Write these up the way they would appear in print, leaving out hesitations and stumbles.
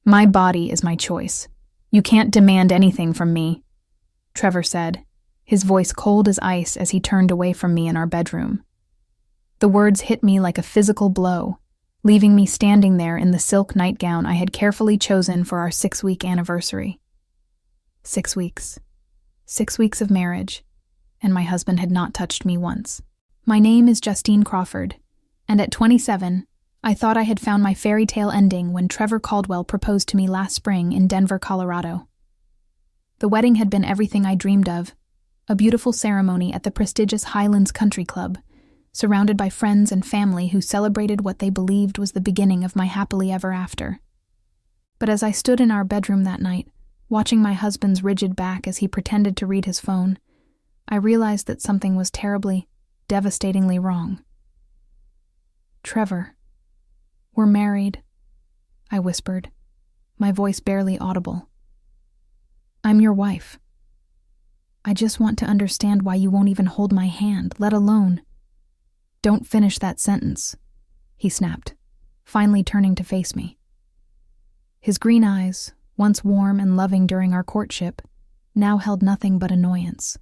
My body is my choice. You can't demand anything from me, Trevor said, his voice cold as ice as he turned away from me in our bedroom. The words hit me like a physical blow, leaving me standing there in the silk nightgown I had carefully chosen for our 6-week anniversary. 6 weeks. 6 weeks of marriage, and my husband had not touched me once. My name is Justine Crawford, and at 27, I thought I had found my fairy tale ending when Trevor Caldwell proposed to me last spring in Denver, Colorado. The wedding had been everything I dreamed of, a beautiful ceremony at the prestigious Highlands Country Club, surrounded by friends and family who celebrated what they believed was the beginning of my happily ever after. But as I stood in our bedroom that night, watching my husband's rigid back as he pretended to read his phone, I realized that something was terribly, devastatingly wrong. "Trevor, we're married," I whispered, my voice barely audible. "I'm your wife. I just want to understand why you won't even hold my hand, let alone—" "Don't finish that sentence," he snapped, finally turning to face me. His green eyes, once warm and loving during our courtship, now held nothing but annoyance.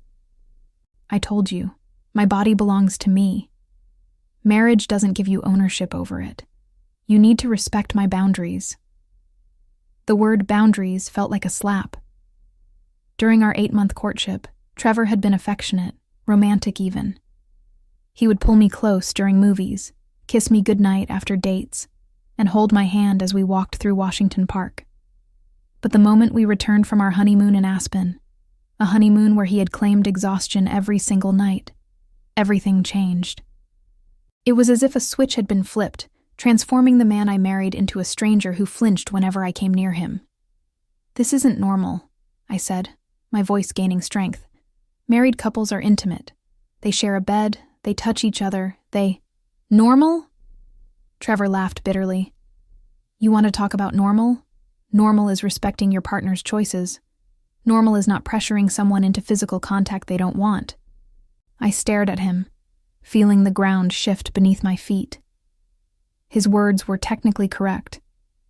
"I told you, my body belongs to me. Marriage doesn't give you ownership over it. You need to respect my boundaries." The word boundaries felt like a slap. During our 8-month courtship, Trevor had been affectionate, romantic even. He would pull me close during movies, kiss me goodnight after dates, and hold my hand as we walked through Washington Park. But the moment we returned from our honeymoon in Aspen, a honeymoon where he had claimed exhaustion every single night, everything changed. It was as if a switch had been flipped, transforming the man I married into a stranger who flinched whenever I came near him. "This isn't normal," I said, my voice gaining strength. "Married couples are intimate. They share a bed, they touch each other, they—" "Normal?" Trevor laughed bitterly. "You want to talk about normal? Normal is respecting your partner's choices. Normal is not pressuring someone into physical contact they don't want." I stared at him, feeling the ground shift beneath my feet. His words were technically correct.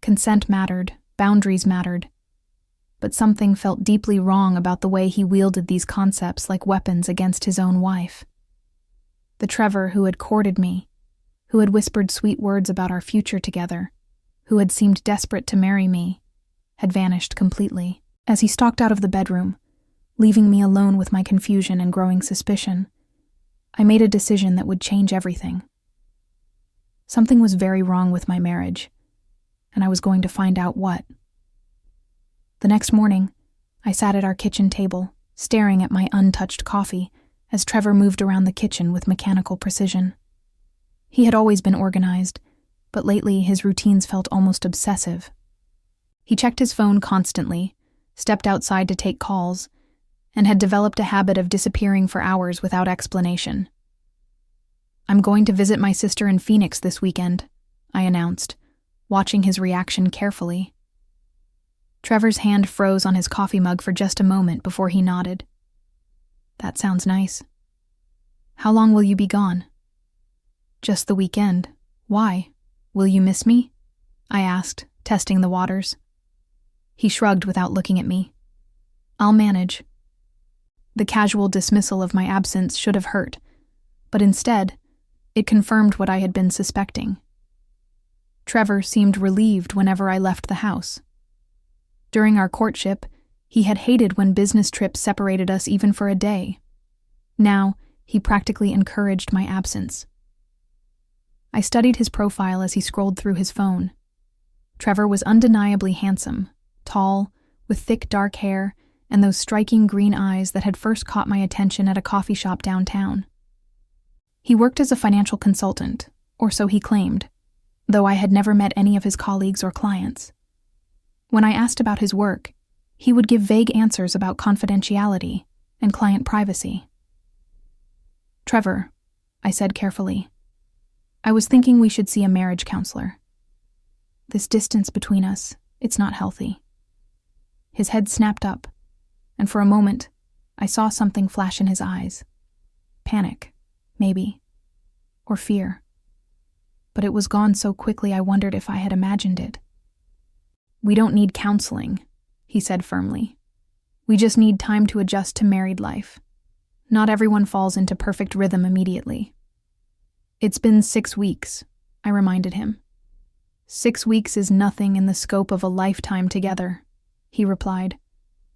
Consent mattered, boundaries mattered. But something felt deeply wrong about the way he wielded these concepts like weapons against his own wife. The Trevor who had courted me, who had whispered sweet words about our future together, who had seemed desperate to marry me, had vanished completely. As he stalked out of the bedroom, leaving me alone with my confusion and growing suspicion, I made a decision that would change everything. Something was very wrong with my marriage, and I was going to find out what. The next morning, I sat at our kitchen table, staring at my untouched coffee as Trevor moved around the kitchen with mechanical precision. He had always been organized, but lately his routines felt almost obsessive. He checked his phone constantly, stepped outside to take calls, and had developed a habit of disappearing for hours without explanation. "I'm going to visit my sister in Phoenix this weekend," I announced, watching his reaction carefully. Trevor's hand froze on his coffee mug for just a moment before he nodded. "That sounds nice. How long will you be gone?" "Just the weekend. Why? Will you miss me?" I asked, testing the waters. He shrugged without looking at me. "I'll manage." The casual dismissal of my absence should have hurt, but instead, it confirmed what I had been suspecting. Trevor seemed relieved whenever I left the house. During our courtship, he had hated when business trips separated us even for a day. Now, he practically encouraged my absence. I studied his profile as he scrolled through his phone. Trevor was undeniably handsome, tall, with thick dark hair and those striking green eyes that had first caught my attention at a coffee shop downtown. He worked as a financial consultant, or so he claimed, though I had never met any of his colleagues or clients. When I asked about his work, he would give vague answers about confidentiality and client privacy. "Trevor," I said carefully, "I was thinking we should see a marriage counselor. This distance between us, it's not healthy." His head snapped up, and for a moment, I saw something flash in his eyes. Panic, maybe, or fear. But it was gone so quickly I wondered if I had imagined it. "We don't need counseling," he said firmly. "We just need time to adjust to married life. Not everyone falls into perfect rhythm immediately." "It's been 6 weeks," I reminded him. "6 weeks is nothing in the scope of a lifetime together," he replied,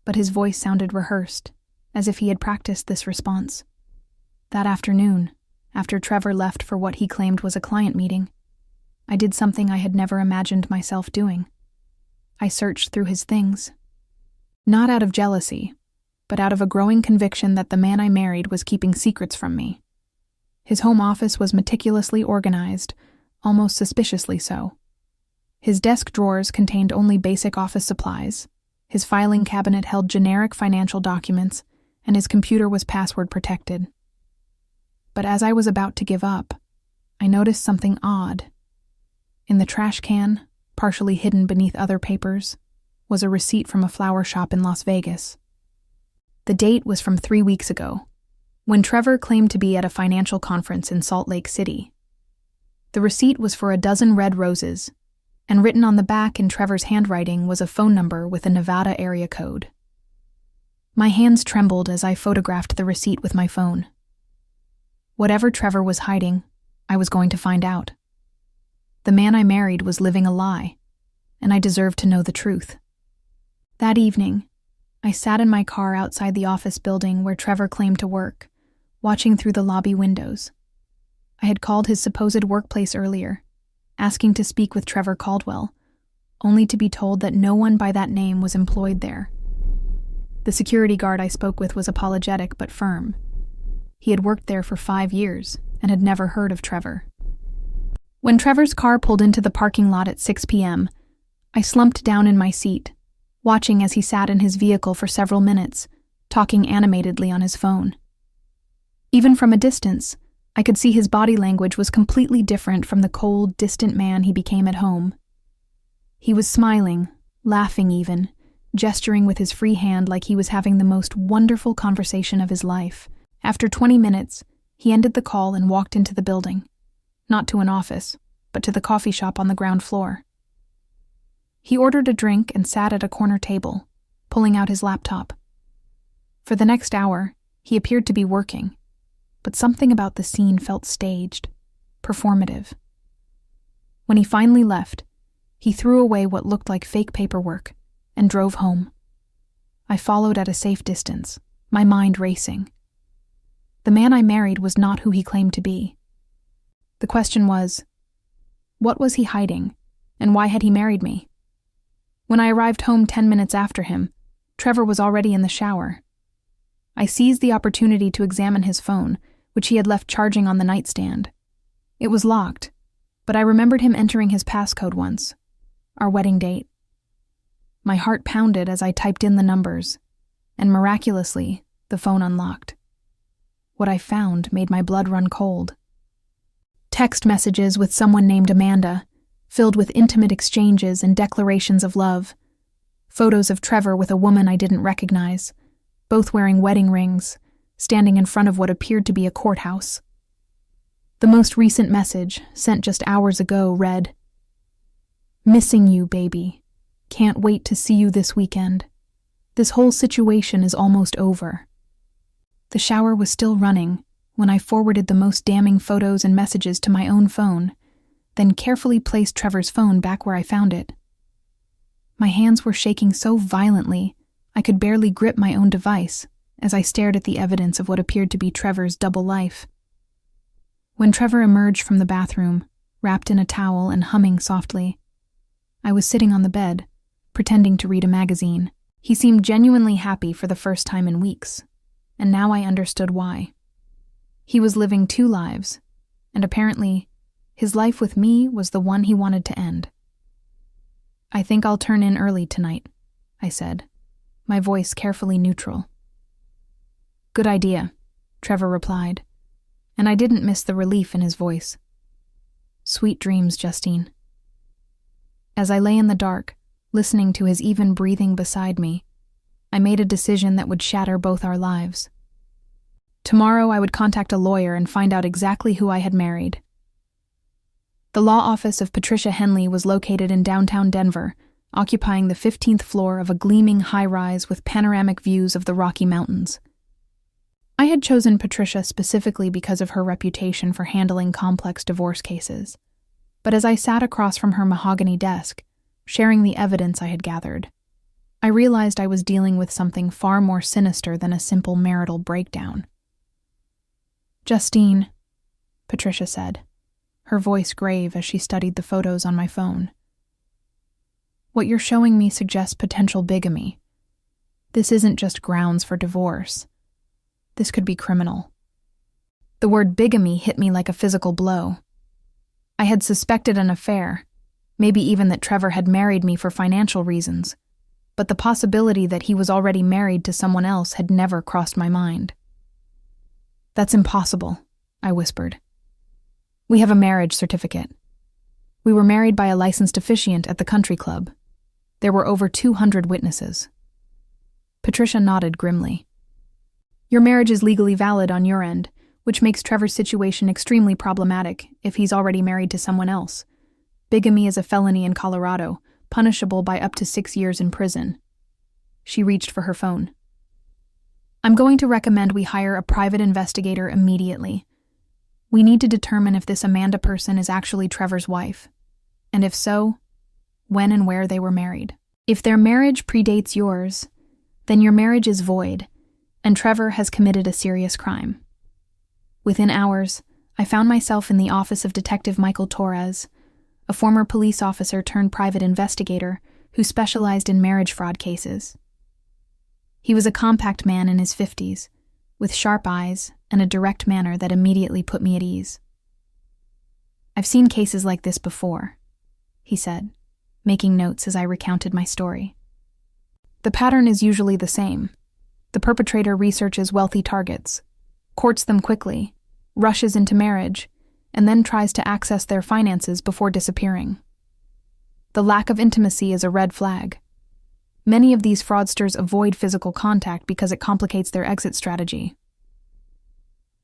but his voice sounded rehearsed, as if he had practiced this response. That afternoon, after Trevor left for what he claimed was a client meeting, I did something I had never imagined myself doing. I searched through his things. Not out of jealousy, but out of a growing conviction that the man I married was keeping secrets from me. His home office was meticulously organized, almost suspiciously so. His desk drawers contained only basic office supplies, his filing cabinet held generic financial documents, and his computer was password protected. But as I was about to give up, I noticed something odd. In the trash can, partially hidden beneath other papers, was a receipt from a flower shop in Las Vegas. The date was from 3 weeks ago, when Trevor claimed to be at a financial conference in Salt Lake City. The receipt was for a dozen red roses, and written on the back in Trevor's handwriting was a phone number with a Nevada area code. My hands trembled as I photographed the receipt with my phone. Whatever Trevor was hiding, I was going to find out. The man I married was living a lie, and I deserved to know the truth. That evening, I sat in my car outside the office building where Trevor claimed to work, watching through the lobby windows. I had called his supposed workplace earlier, asking to speak with Trevor Caldwell, only to be told that no one by that name was employed there. The security guard I spoke with was apologetic but firm. He had worked there for 5 years and had never heard of Trevor. When Trevor's car pulled into the parking lot at 6 p.m., I slumped down in my seat, watching as he sat in his vehicle for several minutes, talking animatedly on his phone. Even from a distance, I could see his body language was completely different from the cold, distant man he became at home. He was smiling, laughing even, gesturing with his free hand like he was having the most wonderful conversation of his life. After 20 minutes, he ended the call and walked into the building, not to an office, but to the coffee shop on the ground floor. He ordered a drink and sat at a corner table, pulling out his laptop. For the next hour, he appeared to be working, but something about the scene felt staged, performative. When he finally left, he threw away what looked like fake paperwork and drove home. I followed at a safe distance, my mind racing. The man I married was not who he claimed to be. The question was, what was he hiding, and why had he married me? When I arrived home 10 minutes after him, Trevor was already in the shower. I seized the opportunity to examine his phone, which he had left charging on the nightstand. It was locked, but I remembered him entering his passcode once, our wedding date. My heart pounded as I typed in the numbers, and miraculously, the phone unlocked. What I found made my blood run cold. Text messages with someone named Amanda, filled with intimate exchanges and declarations of love. Photos of Trevor with a woman I didn't recognize, both wearing wedding rings, standing in front of what appeared to be a courthouse. The most recent message, sent just hours ago, read, "Missing you, baby. Can't wait to see you this weekend. This whole situation is almost over." The shower was still running when I forwarded the most damning photos and messages to my own phone, then carefully placed Trevor's phone back where I found it. My hands were shaking so violently I could barely grip my own device as I stared at the evidence of what appeared to be Trevor's double life. When Trevor emerged from the bathroom, wrapped in a towel and humming softly, I was sitting on the bed, pretending to read a magazine. He seemed genuinely happy for the first time in weeks, and now I understood why. He was living 2 lives, and apparently, his life with me was the one he wanted to end. "I think I'll turn in early tonight," I said, my voice carefully neutral. "Good idea," Trevor replied, and I didn't miss the relief in his voice. "Sweet dreams, Justine." As I lay in the dark, listening to his even breathing beside me, I made a decision that would shatter both our lives. Tomorrow I would contact a lawyer and find out exactly who I had married. The law office of Patricia Henley was located in downtown Denver, occupying the 15th floor of a gleaming high-rise with panoramic views of the Rocky Mountains. I had chosen Patricia specifically because of her reputation for handling complex divorce cases. But as I sat across from her mahogany desk, sharing the evidence I had gathered, I realized I was dealing with something far more sinister than a simple marital breakdown. "Justine," Patricia said, her voice grave as she studied the photos on my phone. "What you're showing me suggests potential bigamy. This isn't just grounds for divorce. This could be criminal." The word bigamy hit me like a physical blow. I had suspected an affair, maybe even that Trevor had married me for financial reasons, but the possibility that he was already married to someone else had never crossed my mind. "That's impossible," I whispered. "We have a marriage certificate. We were married by a licensed officiant at the country club. There were over 200 witnesses." Patricia nodded grimly. "Your marriage is legally valid on your end, which makes Trevor's situation extremely problematic if he's already married to someone else. Bigamy is a felony in Colorado, punishable by up to 6 years in prison." She reached for her phone. "I'm going to recommend we hire a private investigator immediately. We need to determine if this Amanda person is actually Trevor's wife, and if so, when and where they were married. If their marriage predates yours, then your marriage is void, and Trevor has committed a serious crime." Within hours, I found myself in the office of Detective Michael Torres, a former police officer turned private investigator who specialized in marriage fraud cases. He was a compact man in his 50s, with sharp eyes and a direct manner that immediately put me at ease. "I've seen cases like this before," he said, making notes as I recounted my story. "The pattern is usually the same. The perpetrator researches wealthy targets, courts them quickly, rushes into marriage, and then tries to access their finances before disappearing. The lack of intimacy is a red flag. Many of these fraudsters avoid physical contact because it complicates their exit strategy."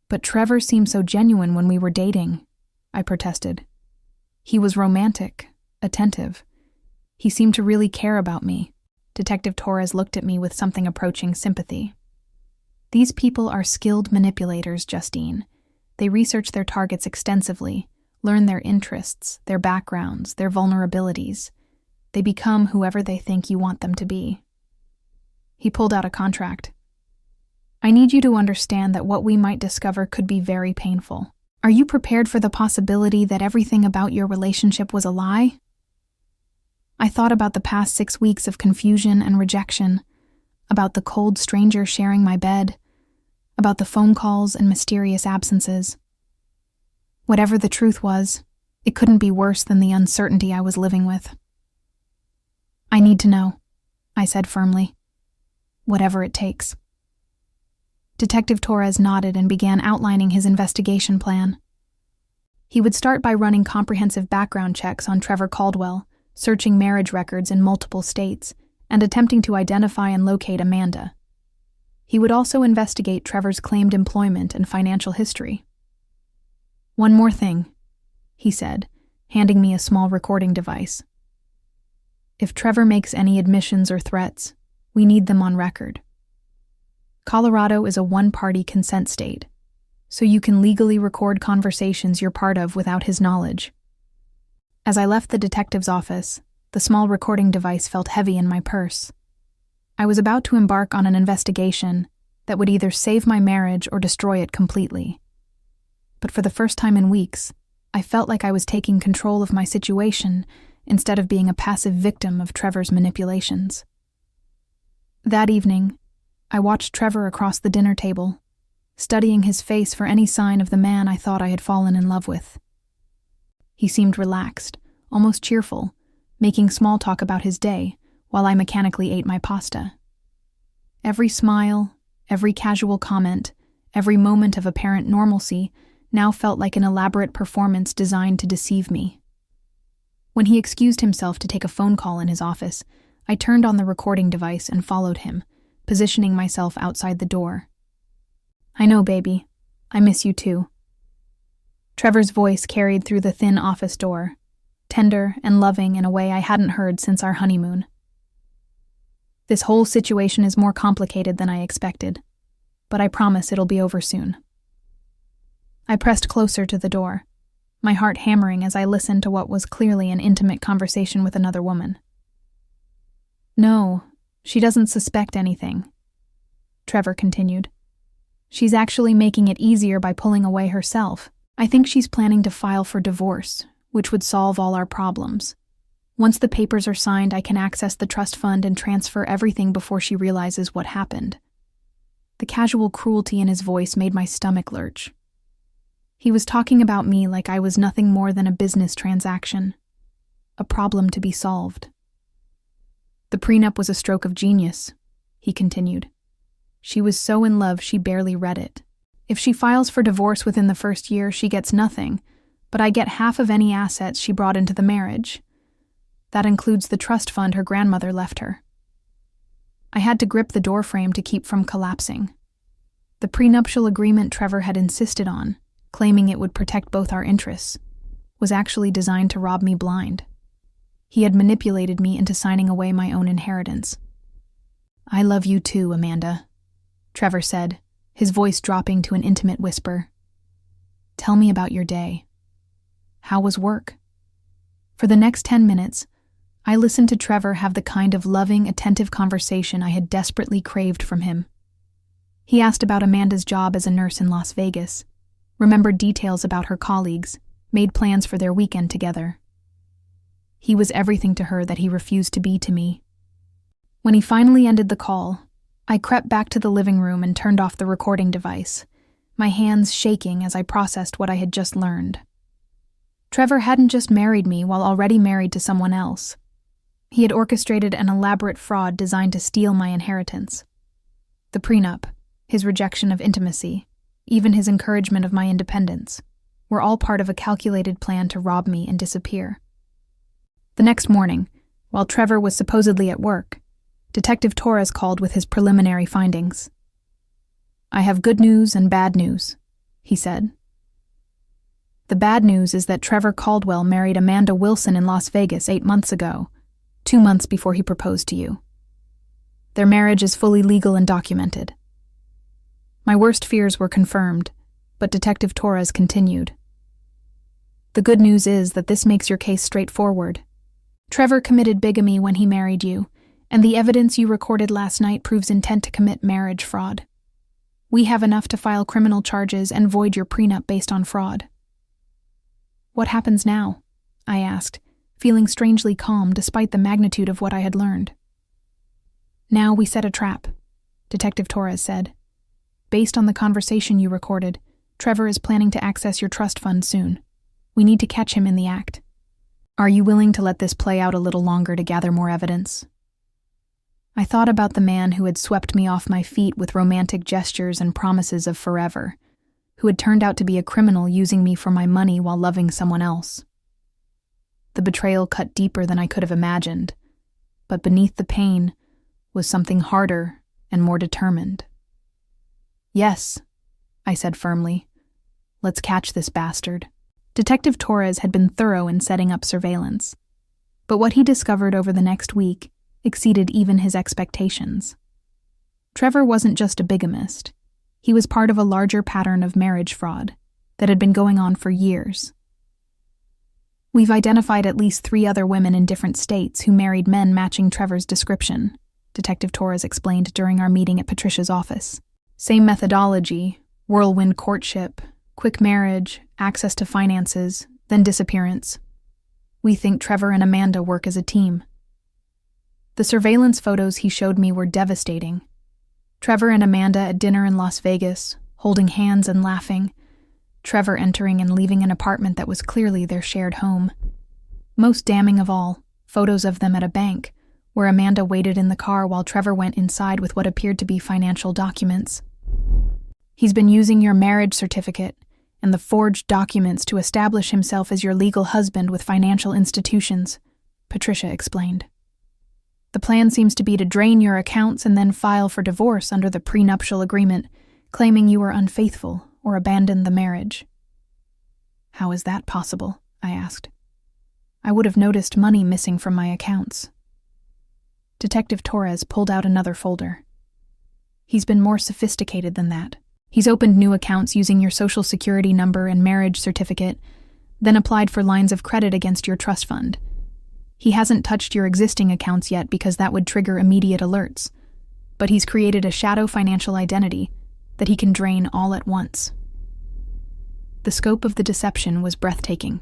"But Trevor seemed so genuine when we were dating," I protested. "He was romantic, attentive. He seemed to really care about me." Detective Torres looked at me with something approaching sympathy. "These people are skilled manipulators, Justine. They research their targets extensively, learn their interests, their backgrounds, their vulnerabilities. They become whoever they think you want them to be." He pulled out a contract. "I need you to understand that what we might discover could be very painful. Are you prepared for the possibility that everything about your relationship was a lie?" I thought about the past 6 weeks of confusion and rejection, about the cold stranger sharing my bed, about the phone calls and mysterious absences. Whatever the truth was, it couldn't be worse than the uncertainty I was living with. "I need to know," I said firmly. "Whatever it takes." Detective Torres nodded and began outlining his investigation plan. He would start by running comprehensive background checks on Trevor Caldwell, searching marriage records in multiple states, and attempting to identify and locate Amanda. He would also investigate Trevor's claimed employment and financial history. "One more thing," he said, handing me a small recording device. "If Trevor makes any admissions or threats, we need them on record. Colorado is a one-party consent state, so you can legally record conversations you're part of without his knowledge." As I left the detective's office, the small recording device felt heavy in my purse. I was about to embark on an investigation that would either save my marriage or destroy it completely. But for the first time in weeks, I felt like I was taking control of my situation instead of being a passive victim of Trevor's manipulations. That evening, I watched Trevor across the dinner table, studying his face for any sign of the man I thought I had fallen in love with. He seemed relaxed, almost cheerful, making small talk about his day while I mechanically ate my pasta. Every smile, every casual comment, every moment of apparent normalcy now felt like an elaborate performance designed to deceive me. When he excused himself to take a phone call in his office, I turned on the recording device and followed him, positioning myself outside the door. "I know, baby. I miss you too." Trevor's voice carried through the thin office door, tender and loving in a way I hadn't heard since our honeymoon. This whole situation is more complicated than I expected, but I promise it'll be over soon. I pressed closer to the door, my heart hammering as I listened to what was clearly an intimate conversation with another woman. No, she doesn't suspect anything, Trevor continued. She's actually making it easier by pulling away herself. I think she's planning to file for divorce, which would solve all our problems. Once the papers are signed, I can access the trust fund and transfer everything before she realizes what happened. The casual cruelty in his voice made my stomach lurch. He was talking about me like I was nothing more than a business transaction, a problem to be solved. The prenup was a stroke of genius, he continued. She was so in love she barely read it. If she files for divorce within the first year, she gets nothing, but I get half of any assets she brought into the marriage. That includes the trust fund her grandmother left her. I had to grip the doorframe to keep from collapsing. The prenuptial agreement Trevor had insisted on, claiming it would protect both our interests, was actually designed to rob me blind. He had manipulated me into signing away my own inheritance. "I love you too, Amanda," Trevor said, his voice dropping to an intimate whisper. "Tell me about your day. How was work?" For the next 10 minutes, I listened to Trevor have the kind of loving, attentive conversation I had desperately craved from him. He asked about Amanda's job as a nurse in Las Vegas, remembered details about her colleagues, made plans for their weekend together. He was everything to her that he refused to be to me. When he finally ended the call, I crept back to the living room and turned off the recording device, my hands shaking as I processed what I had just learned. Trevor hadn't just married me while already married to someone else. He had orchestrated an elaborate fraud designed to steal my inheritance. The prenup, his rejection of intimacy, even his encouragement of my independence, were all part of a calculated plan to rob me and disappear. The next morning, while Trevor was supposedly at work, Detective Torres called with his preliminary findings. "I have good news and bad news," he said. "The bad news is that Trevor Caldwell married Amanda Wilson in Las Vegas 8 months ago, 2 months before he proposed to you. Their marriage is fully legal and documented." My worst fears were confirmed, but Detective Torres continued. "The good news is that this makes your case straightforward. Trevor committed bigamy when he married you, and the evidence you recorded last night proves intent to commit marriage fraud. We have enough to file criminal charges and void your prenup based on fraud." "What happens now?" I asked, feeling strangely calm despite the magnitude of what I had learned. "Now we set a trap," Detective Torres said. "Based on the conversation you recorded, Trevor is planning to access your trust fund soon. We need to catch him in the act. Are you willing to let this play out a little longer to gather more evidence?" I thought about the man who had swept me off my feet with romantic gestures and promises of forever, who had turned out to be a criminal using me for my money while loving someone else. The betrayal cut deeper than I could have imagined, but beneath the pain was something harder and more determined. "Yes," I said firmly. "Let's catch this bastard." Detective Torres had been thorough in setting up surveillance, but what he discovered over the next week exceeded even his expectations. Trevor wasn't just a bigamist. He was part of a larger pattern of marriage fraud that had been going on for years. "We've identified at least 3 other women in different states who married men matching Trevor's description," Detective Torres explained during our meeting at Patricia's office. "Same methodology, whirlwind courtship, quick marriage, access to finances, then disappearance. We think Trevor and Amanda work as a team." The surveillance photos he showed me were devastating. Trevor and Amanda at dinner in Las Vegas, holding hands and laughing. Trevor entering and leaving an apartment that was clearly their shared home. Most damning of all, photos of them at a bank, where Amanda waited in the car while Trevor went inside with what appeared to be financial documents. "He's been using your marriage certificate and the forged documents to establish himself as your legal husband with financial institutions," Patricia explained. "The plan seems to be to drain your accounts and then file for divorce under the prenuptial agreement, claiming you were unfaithful or abandoned the marriage." "How is that possible?" I asked. I would have noticed money missing from my accounts. Detective Torres pulled out another folder. He's been more sophisticated than that. He's opened new accounts using your social security number and marriage certificate, then applied for lines of credit against your trust fund. He hasn't touched your existing accounts yet because that would trigger immediate alerts, but he's created a shadow financial identity that he can drain all at once. The scope of the deception was breathtaking.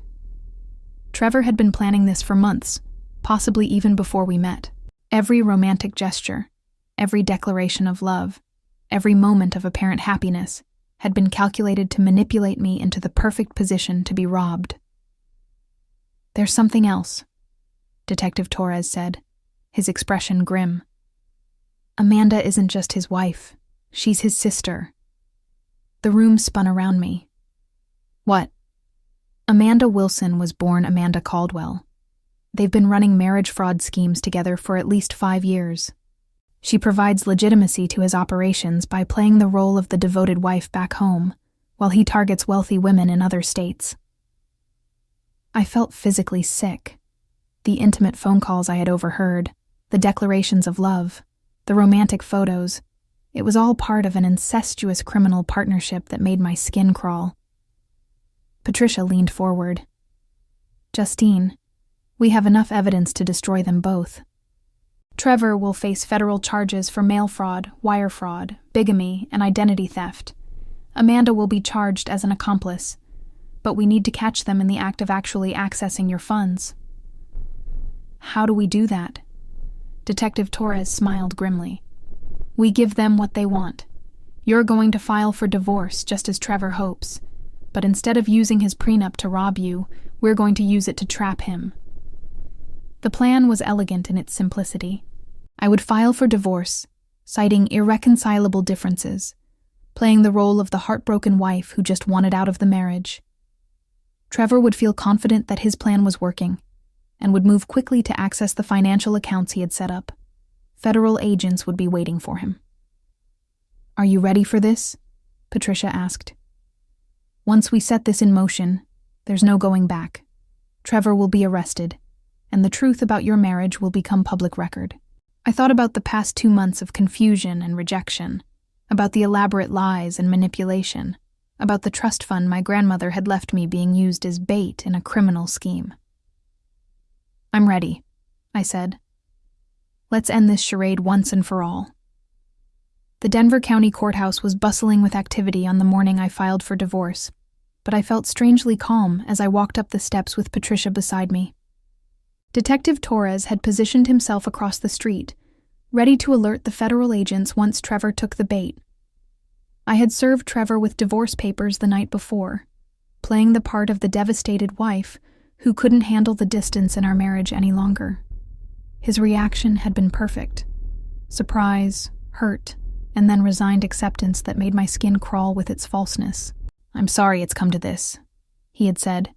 Trevor had been planning this for months, possibly even before we met. Every romantic gesture, every declaration of love, every moment of apparent happiness had been calculated to manipulate me into the perfect position to be robbed. "There's something else," Detective Torres said, his expression grim. "Amanda isn't just his wife. She's his sister." The room spun around me. "What?" "Amanda Wilson was born Amanda Caldwell. They've been running marriage fraud schemes together for at least 5 years. She provides legitimacy to his operations by playing the role of the devoted wife back home, while he targets wealthy women in other states." I felt physically sick. The intimate phone calls I had overheard, the declarations of love, the romantic photos, it was all part of an incestuous criminal partnership that made my skin crawl. Patricia leaned forward. "Justine, we have enough evidence to destroy them both. Trevor will face federal charges for mail fraud, wire fraud, bigamy, and identity theft. Amanda will be charged as an accomplice, but we need to catch them in the act of actually accessing your funds." "How do we do that?" Detective Torres smiled grimly. "We give them what they want. You're going to file for divorce, just as Trevor hopes. But instead of using his prenup to rob you, we're going to use it to trap him." The plan was elegant in its simplicity. I would file for divorce, citing irreconcilable differences, playing the role of the heartbroken wife who just wanted out of the marriage. Trevor would feel confident that his plan was working, and would move quickly to access the financial accounts he had set up. Federal agents would be waiting for him. "Are you ready for this?" Patricia asked. "Once we set this in motion, there's no going back. Trevor will be arrested, and the truth about your marriage will become public record." I thought about the past 2 months of confusion and rejection, about the elaborate lies and manipulation, about the trust fund my grandmother had left me being used as bait in a criminal scheme. "I'm ready," I said. "Let's end this charade once and for all." The Denver County Courthouse was bustling with activity on the morning I filed for divorce, but I felt strangely calm as I walked up the steps with Patricia beside me. Detective Torres had positioned himself across the street, ready to alert the federal agents once Trevor took the bait. I had served Trevor with divorce papers the night before, playing the part of the devastated wife who couldn't handle the distance in our marriage any longer. His reaction had been perfect. Surprise, hurt, and then resigned acceptance that made my skin crawl with its falseness. "I'm sorry it's come to this," he had said,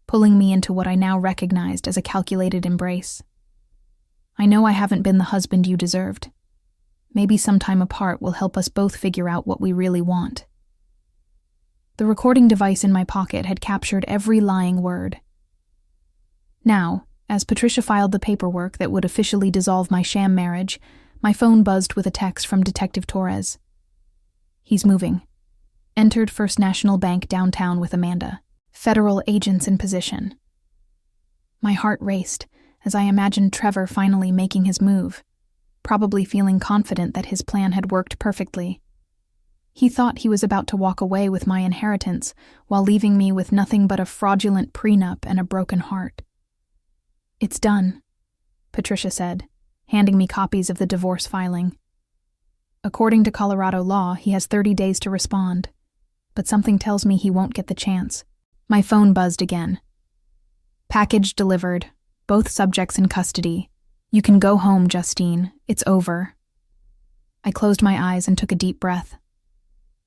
pulling me into what I now recognized as a calculated embrace. "I know I haven't been the husband you deserved. Maybe some time apart will help us both figure out what we really want." The recording device in my pocket had captured every lying word. Now, as Patricia filed the paperwork that would officially dissolve my sham marriage, my phone buzzed with a text from Detective Torres. "He's moving. Entered First National Bank downtown with Amanda. Federal agents in position." My heart raced as I imagined Trevor finally making his move, probably feeling confident that his plan had worked perfectly. He thought he was about to walk away with my inheritance while leaving me with nothing but a fraudulent prenup and a broken heart. "It's done," Patricia said, handing me copies of the divorce filing. "According to Colorado law, he has 30 days to respond, but something tells me he won't get the chance." My phone buzzed again. "Package delivered. Both subjects in custody. You can go home, Justine. It's over." I closed my eyes and took a deep breath.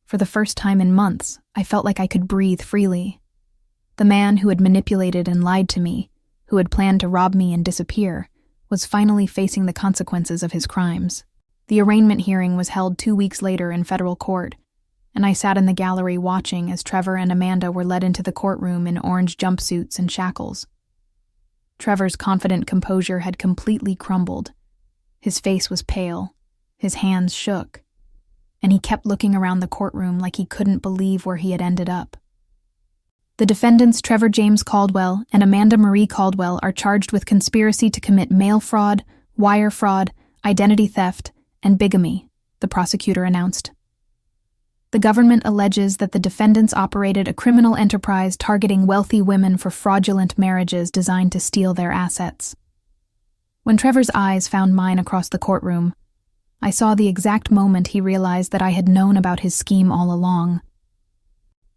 For the first time in months, I felt like I could breathe freely. The man who had manipulated and lied to me, who had planned to rob me and disappear, was finally facing the consequences of his crimes. The arraignment hearing was held 2 weeks later in federal court, and I sat in the gallery watching as Trevor and Amanda were led into the courtroom in orange jumpsuits and shackles. Trevor's confident composure had completely crumbled. His face was pale, his hands shook, and he kept looking around the courtroom like he couldn't believe where he had ended up. The defendants Trevor James Caldwell and Amanda Marie Caldwell are charged with conspiracy to commit mail fraud, wire fraud, identity theft, and bigamy, the prosecutor announced. The government alleges that the defendants operated a criminal enterprise targeting wealthy women for fraudulent marriages designed to steal their assets. When Trevor's eyes found mine across the courtroom, I saw the exact moment he realized that I had known about his scheme all along.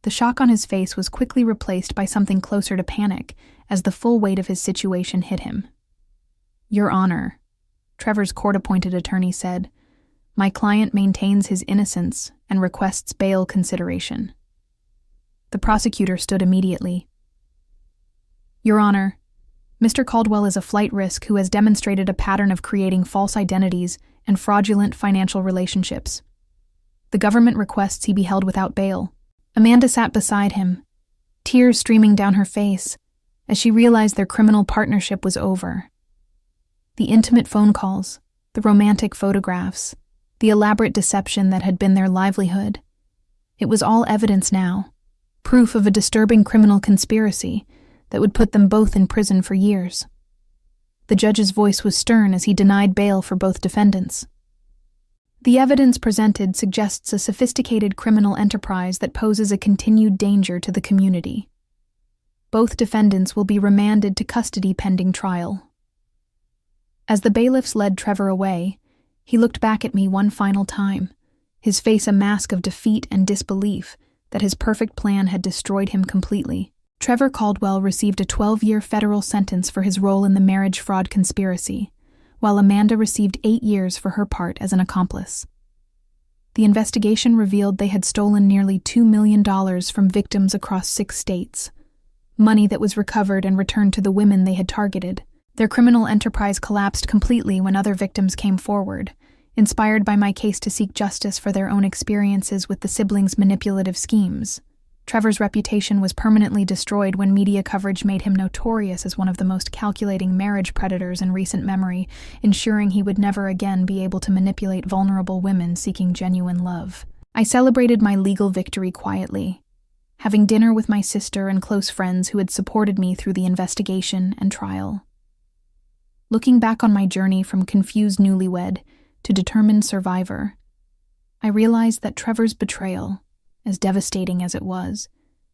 The shock on his face was quickly replaced by something closer to panic as the full weight of his situation hit him. "Your Honor," Trevor's court-appointed attorney said, "my client maintains his innocence and requests bail consideration." The prosecutor stood immediately. "Your Honor, Mr. Caldwell is a flight risk who has demonstrated a pattern of creating false identities and fraudulent financial relationships. The government requests he be held without bail." Amanda sat beside him, tears streaming down her face as she realized their criminal partnership was over. The intimate phone calls, the romantic photographs, the elaborate deception that had been their livelihood. It was all evidence now, proof of a disturbing criminal conspiracy that would put them both in prison for years. The judge's voice was stern as he denied bail for both defendants. The evidence presented suggests a sophisticated criminal enterprise that poses a continued danger to the community. Both defendants will be remanded to custody pending trial. As the bailiffs led Trevor away, he looked back at me one final time, his face a mask of defeat and disbelief that his perfect plan had destroyed him completely. Trevor Caldwell received a 12-year federal sentence for his role in the marriage fraud conspiracy, while Amanda received 8 years for her part as an accomplice. The investigation revealed they had stolen nearly $2 million from victims across 6 states, money that was recovered and returned to the women they had targeted. Their criminal enterprise collapsed completely when other victims came forward, inspired by my case to seek justice for their own experiences with the siblings' manipulative schemes. Trevor's reputation was permanently destroyed when media coverage made him notorious as one of the most calculating marriage predators in recent memory, ensuring he would never again be able to manipulate vulnerable women seeking genuine love. I celebrated my legal victory quietly, having dinner with my sister and close friends who had supported me through the investigation and trial. Looking back on my journey from confused newlywed to determined survivor, I realized that Trevor's betrayal, as devastating as it was,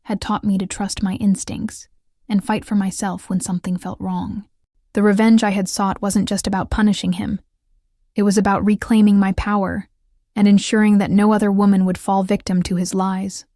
had taught me to trust my instincts and fight for myself when something felt wrong. The revenge I had sought wasn't just about punishing him. It was about reclaiming my power and ensuring that no other woman would fall victim to his lies.